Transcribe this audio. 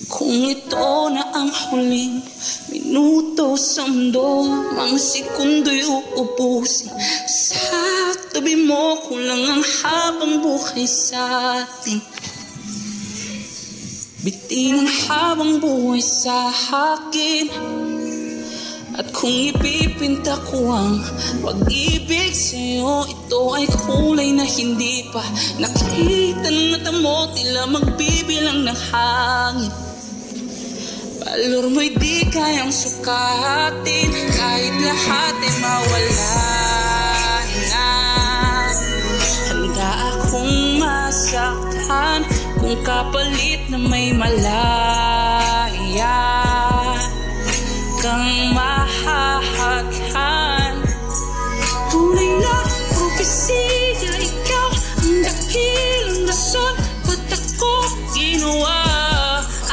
Kung ito na ang huling minuto sa mundo, mga sekundo'y uubusin sa tabi mo. Kulang ang habang buhay sa atin, bitin ang habang buhay sa akin. At kung ipipinta ko ang pag-ibig sa'yo, ito ay kulay na hindi pa nakita ng mata mo. Tila magbibilang ng hangin, valor mo'y di kayang sukatin. Kahit lahat ay mawala na, handa akong masaktan kung kapalit na may malas.